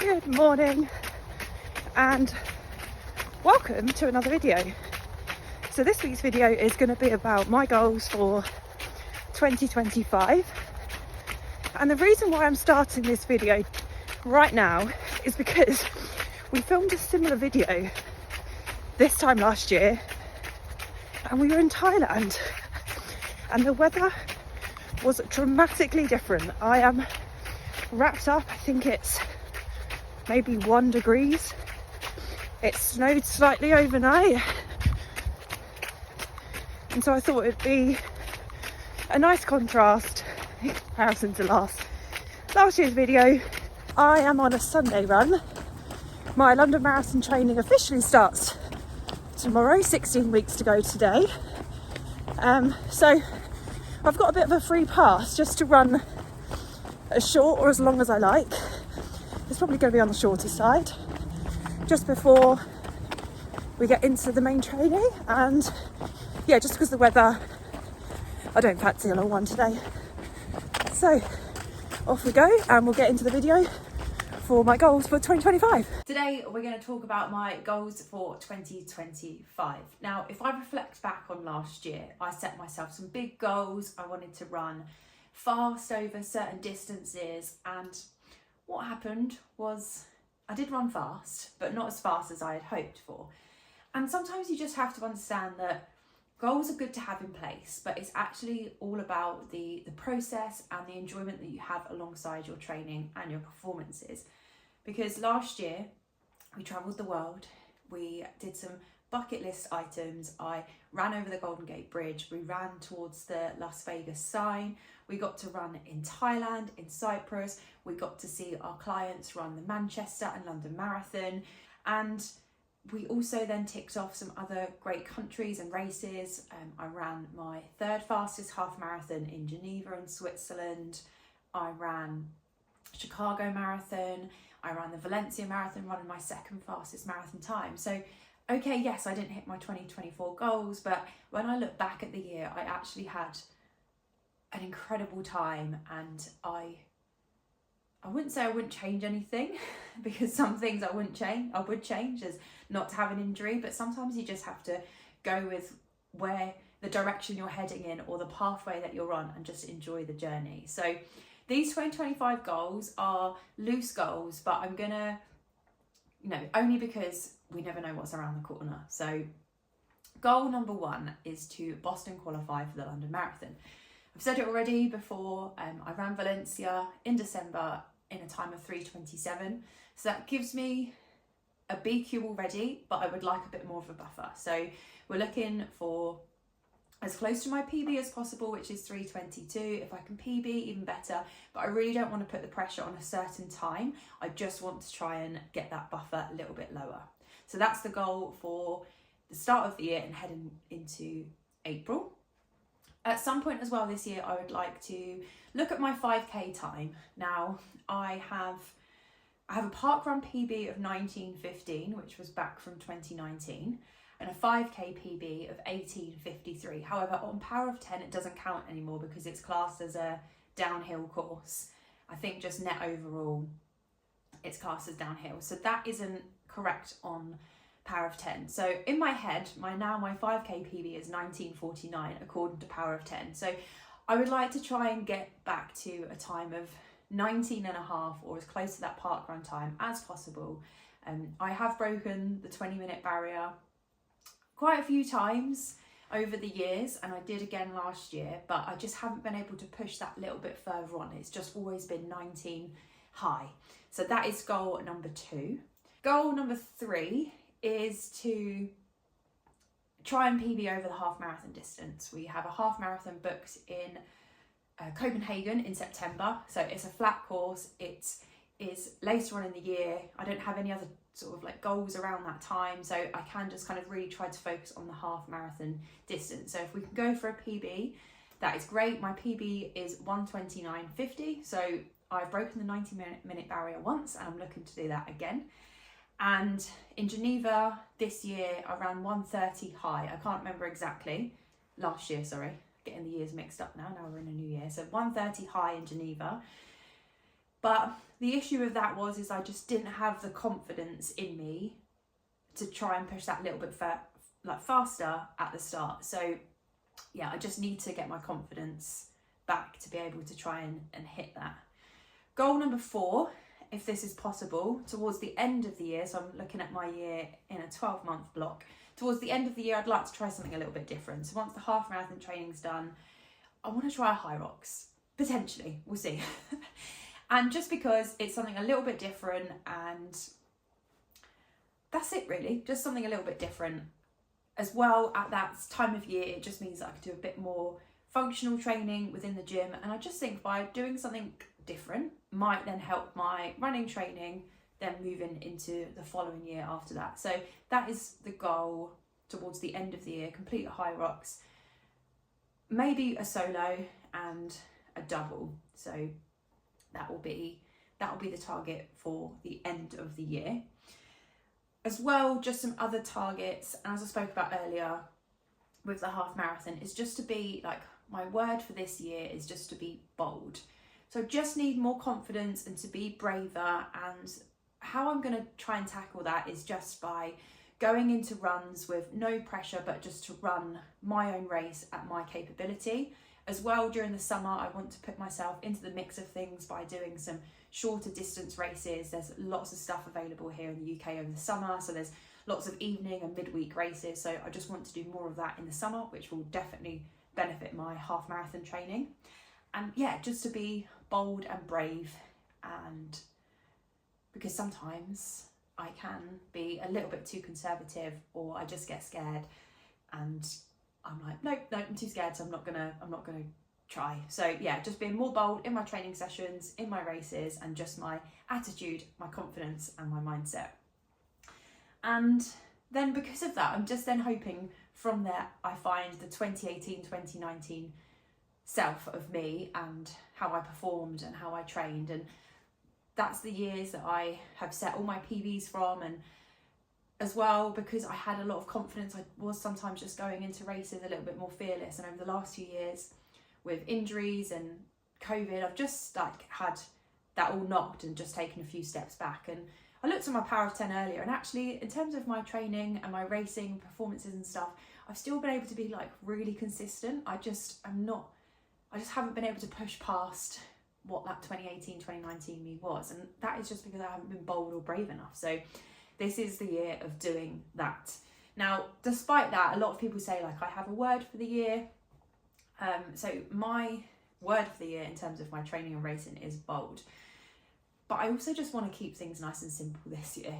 Good morning and welcome to another video. So this week's video is going to be about my goals for 2025, and the reason why I'm starting this video right now is because we filmed a similar video this time last year and we were in Thailand and the weather was dramatically different. I am wrapped up, I think it's maybe 1 degree. It snowed slightly overnight, and so I thought it'd be a nice contrast in comparison to last year's video. I am on a Sunday run. My London Marathon training officially starts tomorrow, 16 weeks to go today. So I've got a bit of a free pass just to run as short or as long as I like. It's probably going to be on the shorter side, just before we get into the main training. And yeah, just because the weather, I don't fancy a long one today. So off we go and we'll get into the video for my goals for 2025. Today we're going to talk about my goals for 2025. Now, if I reflect back on last year, I set myself some big goals. I wanted to run fast over certain distances, and what happened was I did run fast, but not as fast as I had hoped for. And sometimes you just have to understand that goals are good to have in place, but it's actually all about the process and the enjoyment that you have alongside your training and your performances. Because last year we travelled the world, we did some bucket list items. I ran over the Golden Gate Bridge, we ran towards the Las Vegas sign, we got to run in Thailand, in Cyprus, we got to see our clients run the Manchester and London Marathon, and we also then ticked off some other great countries and races. I ran my third fastest half marathon in Geneva in Switzerland, I ran Chicago Marathon, I ran the Valencia Marathon, running my second fastest marathon time. So okay, yes, I didn't hit my 2024 goals, but when I look back at the year, I actually had an incredible time, and I wouldn't say I wouldn't change anything because some things I would change, as not to have an injury, but sometimes you just have to go with where the direction you're heading in or the pathway that you're on and just enjoy the journey. So these 2025 goals are loose goals, but I'm gonna, only because we never know what's around the corner. So goal number 1 is to Boston qualify for the London Marathon. I've said it already before, I ran Valencia in December in a time of 3:27. So that gives me a BQ already, but I would like a bit more of a buffer. So we're looking for as close to my PB as possible, which is 3:22. If I can PB, even better, but I really don't want to put the pressure on a certain time. I just want to try and get that buffer a little bit lower. So that's the goal for the start of the year and heading into April. At some point as well this year, I would like to look at my 5k time. Now, I have a parkrun PB of 19:15, which was back from 2019, and a 5k PB of 18:53. However, on Power of 10, it doesn't count anymore because it's classed as a downhill course. I think just net overall, it's classed as downhill. So that isn't correct on Power of 10. So in my head, my 5k PB is 19:49 according to Power of 10. So I would like to try and get back to a time of 19.5 or as close to that parkrun time as possible. I have broken the 20-minute barrier quite a few times over the years, and I did again last year, but I just haven't been able to push that little bit further on. It's just always been 19 high. So that is goal number 2. Goal number 3 is to try and PB over the half marathon distance. We have a half marathon booked in Copenhagen in September. So it's a flat course. It is later on in the year. I don't have any other sort of like goals around that time. So I can just kind of really try to focus on the half marathon distance. So if we can go for a PB, that is great. My PB is 1:29:50. So I've broken the 90-minute barrier once and I'm looking to do that again. And in Geneva this year, I ran 1:30 high. I can't remember exactly. Last year, sorry. Getting the years mixed up now. Now we're in a new year. So 1:30 high in Geneva. But the issue with that is I just didn't have the confidence in me to try and push that a little bit faster at the start. So yeah, I just need to get my confidence back to be able to try and hit that. Goal number 4, if this is possible, towards the end of the year, so I'm looking at my year in a 12-month block, towards the end of the year I'd like to try something a little bit different. So once the half marathon training's done, I want to try a HYROX, potentially, we'll see. And just because it's something a little bit different, and that's it really, just something a little bit different. As well, at that time of year, it just means that I can do a bit more functional training within the gym, and I just think by doing something different might then help my running training then moving into the following year after that. So that is the goal towards the end of the year, complete a HYROX, maybe a solo and a double. So that will be the target for the end of the year. As well, just some other targets, as I spoke about earlier with the half marathon, is just to be like, my word for this year is just to be bold. So just need more confidence and to be braver, and how I'm going to try and tackle that is just by going into runs with no pressure, but just to run my own race at my capability. As well, during the summer, I want to put myself into the mix of things by doing some shorter distance races. There's lots of stuff available here in the UK over the summer, so there's lots of evening and midweek races. So I just want to do more of that in the summer, which will definitely benefit my half marathon training. And yeah, just to be bold and brave, and because sometimes I can be a little bit too conservative, or I just get scared and I'm like, nope, I'm too scared, so I'm not gonna try. So yeah, just being more bold in my training sessions, in my races, and just my attitude, my confidence and my mindset. And then because of that, I'm just then hoping from there I find the 2018-2019 self of me and how I performed and how I trained. And that's the years that I have set all my PBs from, and as well, because I had a lot of confidence, I was sometimes just going into races a little bit more fearless. And over the last few years with injuries and COVID, I've just like had that all knocked and just taken a few steps back. And I looked at my Power of 10 earlier, and actually in terms of my training and my racing performances and stuff, I've still been able to be like really consistent. I just haven't been able to push past what that 2018-2019 me was. And that is just because I haven't been bold or brave enough. So this is the year of doing that. Now, despite that, a lot of people say like I have a word for the year. So my word for the year in terms of my training and racing is bold. But I also just want to keep things nice and simple this year.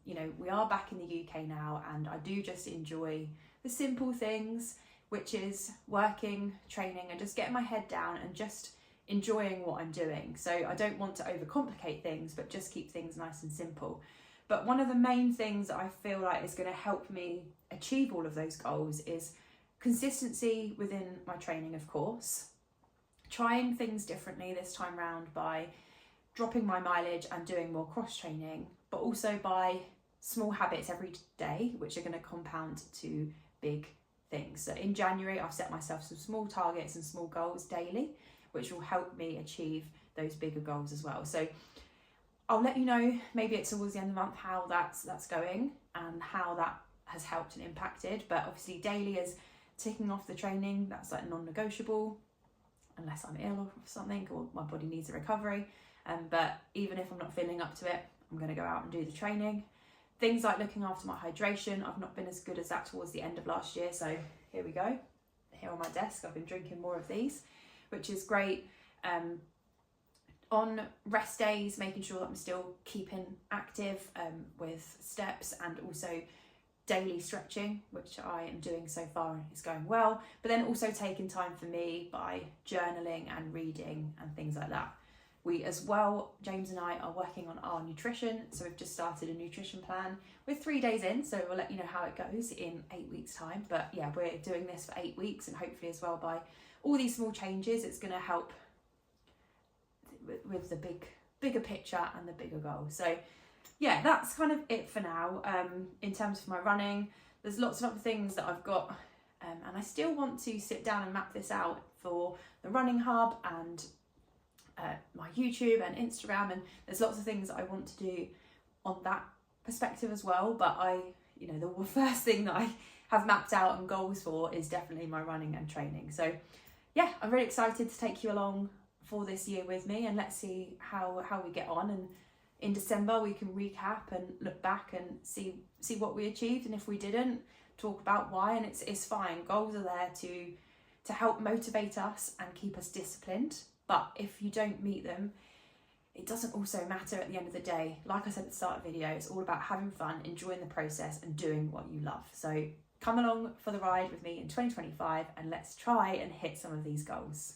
You know, we are back in the UK now, and I do just enjoy the simple things, which is working, training, and just getting my head down and just enjoying what I'm doing. So I don't want to overcomplicate things, but just keep things nice and simple. But one of the main things that I feel like is going to help me achieve all of those goals is consistency within my training, of course. Trying things differently this time round by dropping my mileage and doing more cross training, but also by small habits every day, which are going to compound to big things. So in January, I've set myself some small targets and small goals daily, which will help me achieve those bigger goals as well. So I'll let you know, maybe it's towards the end of the month, how that's going and how that has helped and impacted. But obviously daily is ticking off the training, that's like non-negotiable, unless I'm ill or something, or my body needs a recovery. But even if I'm not feeling up to it, I'm going to go out and do the training. Things like looking after my hydration, I've not been as good as that towards the end of last year. So here we go, here on my desk, I've been drinking more of these, which is great. On rest days, making sure that I'm still keeping active with steps, and also daily stretching, which I am doing so far and it's going well. But then also taking time for me by journaling and reading and things like that. We as well, James and I, are working on our nutrition. So we've just started a nutrition plan. We're 3 days in, so we'll let you know how it goes in 8 weeks' time. But yeah, we're doing this for 8 weeks, and hopefully as well by all these small changes, it's going to help with the bigger picture and the bigger goal. So yeah, that's kind of it for now. In terms of my running, there's lots of other things that I've got, and I still want to sit down and map this out for the running hub and my YouTube and Instagram, and there's lots of things that I want to do on that perspective as well. But the first thing that I have mapped out and goals for is definitely my running and training. So yeah, I'm really excited to take you along for this year with me, and let's see how we get on. And in December we can recap and look back and see what we achieved, and if we didn't, talk about why. And it's fine. Goals are there to help motivate us and keep us disciplined, but if you don't meet them, it doesn't also matter at the end of the day. Like I said at the start of the video, it's all about having fun, enjoying the process and doing what you love. So come along for the ride with me in 2025 and let's try and hit some of these goals.